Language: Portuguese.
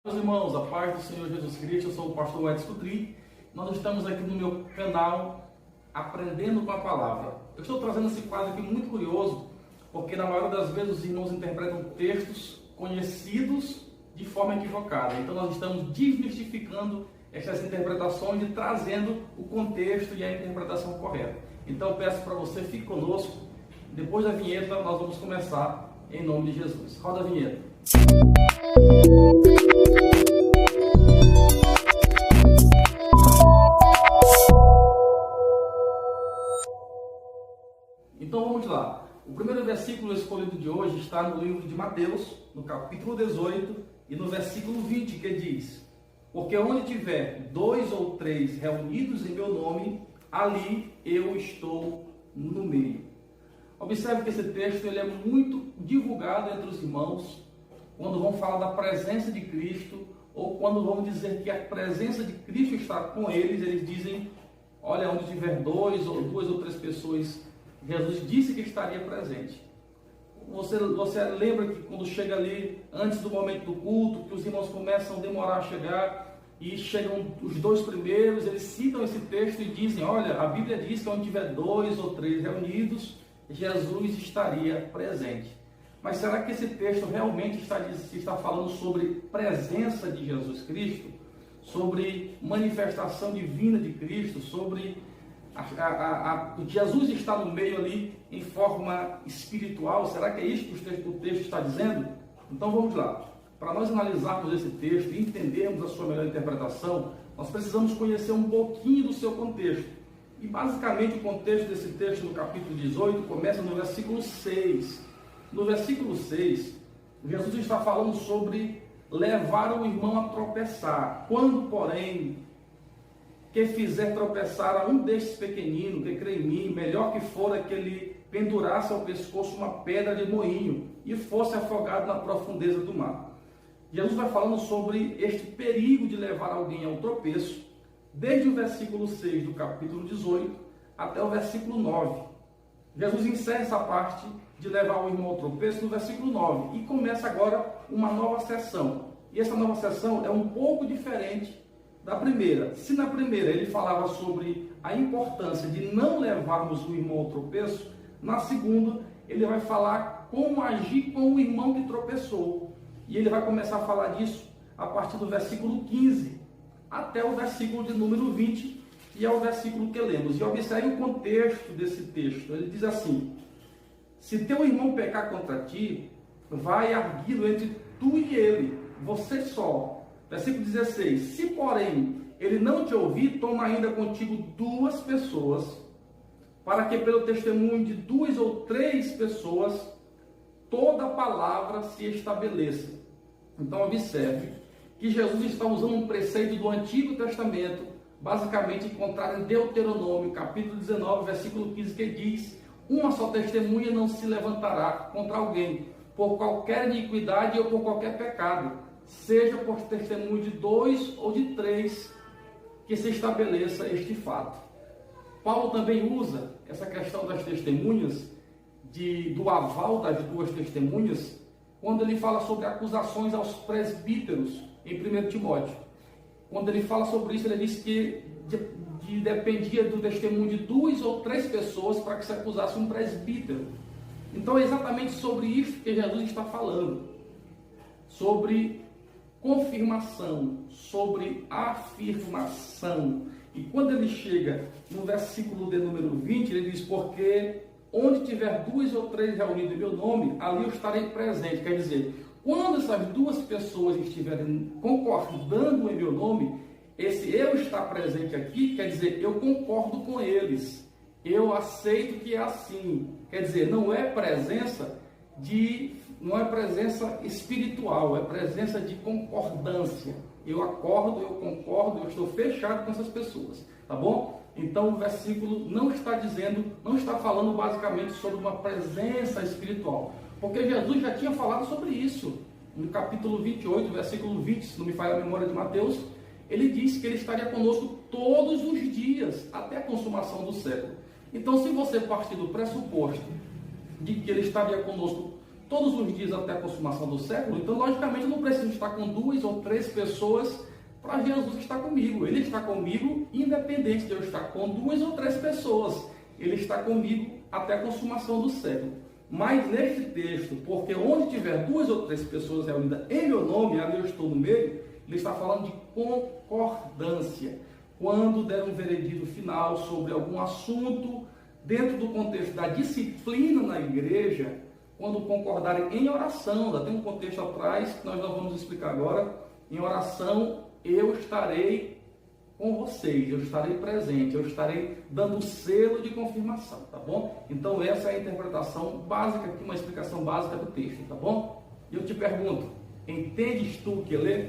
Meus irmãos, a paz do Senhor Jesus Cristo, eu sou o pastor Edson Tri. Nós estamos aqui no meu canal Aprendendo com a Palavra. Eu estou trazendo esse quadro aqui muito curioso, porque na maioria das vezes os irmãos interpretam textos conhecidos de forma equivocada. Então nós estamos desmistificando essas interpretações e trazendo o contexto e a interpretação correta. Então eu peço para você, fique conosco. Depois da vinheta nós vamos começar em nome de Jesus. Roda a vinheta. Então vamos lá. O primeiro versículo escolhido de hoje está no livro de Mateus, no capítulo 18 e no versículo 20, que diz: porque onde tiver 2 ou 3 reunidos em meu nome, ali eu estou no meio. Observe que esse texto ele é muito divulgado entre os irmãos quando vão falar da presença de Cristo, ou quando vão dizer que a presença de Cristo está com eles. Eles dizem: olha, onde tiver 2 ou 3 pessoas, Jesus disse que estaria presente. Você lembra que quando chega ali, antes do momento do culto, que os irmãos começam a demorar a chegar, e chegam os 2 primeiros, eles citam esse texto e dizem: olha, a Bíblia diz que onde tiver 2 ou 3 reunidos, Jesus estaria presente. Mas será que esse texto realmente está falando sobre presença de Jesus Cristo? Sobre manifestação divina de Cristo? Sobre Jesus está no meio ali em forma espiritual? Será que é isso que o texto está dizendo? Então vamos lá. Para nós analisarmos esse texto e entendermos a sua melhor interpretação, nós precisamos conhecer um pouquinho do seu contexto. E basicamente o contexto desse texto no capítulo 18 começa no versículo 6. No versículo 6, Jesus está falando sobre levar o irmão a tropeçar. Quando, porém, que fizer tropeçar a um destes pequeninos que crê em mim, melhor que fora que ele pendurasse ao pescoço uma pedra de moinho e fosse afogado na profundeza do mar. Jesus vai falando sobre este perigo de levar alguém ao tropeço, desde o versículo 6 do capítulo 18 até o versículo 9. Jesus encerra essa parte de levar o irmão ao tropeço no versículo 9 e começa agora uma nova sessão. E essa nova sessão é um pouco diferente da primeira. Se na primeira ele falava sobre a importância de não levarmos o irmão ao tropeço, na segunda ele vai falar como agir com o irmão que tropeçou. E ele vai começar a falar disso a partir do versículo 15 até o versículo de número 20, e é o versículo que lemos. E observe o contexto desse texto. Ele diz assim: se teu irmão pecar contra ti, vai argui-lo entre tu e ele, você só. Versículo 16: se porém ele não te ouvir, toma ainda contigo 2 pessoas, para que pelo testemunho de 2 ou 3 pessoas toda palavra se estabeleça. Então observe que Jesus está usando um preceito do Antigo Testamento, basicamente encontrado em Deuteronômio, capítulo 19, versículo 15, que diz: uma só testemunha não se levantará contra alguém, por qualquer iniquidade ou por qualquer pecado, seja por testemunho de 2 ou de 3, que se estabeleça este fato. Paulo também usa essa questão das testemunhas, do aval das 2 testemunhas, quando ele fala sobre acusações aos presbíteros, em 1 Timóteo. Quando ele fala sobre isso, ele diz que dependia do testemunho de 2 ou 3 pessoas para que se acusasse um presbítero. Então é exatamente sobre isso que Jesus está falando. Sobre confirmação, sobre afirmação. E quando ele chega no versículo de número 20, ele diz: porque onde tiver 2 ou 3 reunidos em meu nome, ali eu estarei presente. Quer dizer, quando essas 2 pessoas estiverem concordando em meu nome, esse eu estar presente aqui, quer dizer, eu concordo com eles, eu aceito que é assim. Quer dizer, não é presença espiritual, é presença de concordância. Eu acordo, eu concordo, eu estou fechado com essas pessoas, tá bom? Então o versículo não está falando basicamente sobre uma presença espiritual, porque Jesus já tinha falado sobre isso. No capítulo 28, versículo 20, se não me falha a memória de Mateus, ele disse que ele estaria conosco todos os dias, até a consumação do século. Então, se você partir do pressuposto de que ele estaria conosco todos os dias até a consumação do século, então logicamente eu não preciso estar com 2 ou 3 pessoas para Jesus estar comigo. Ele está comigo independente de eu estar com 2 ou 3 pessoas. Ele está comigo até a consumação do século. Mas neste texto, porque onde tiver 2 ou 3 pessoas reunidas em meu nome, ali eu estou no meio, ele está falando de concordância. Quando der um veredito final sobre algum assunto, dentro do contexto da disciplina na igreja, quando concordarem em oração, já tem um contexto atrás que nós não vamos explicar agora, em oração eu estarei com vocês, eu estarei presente, eu estarei dando selo de confirmação, tá bom? Então essa é a interpretação básica aqui, uma explicação básica do texto, tá bom? E eu te pergunto, entendes tu o que lê?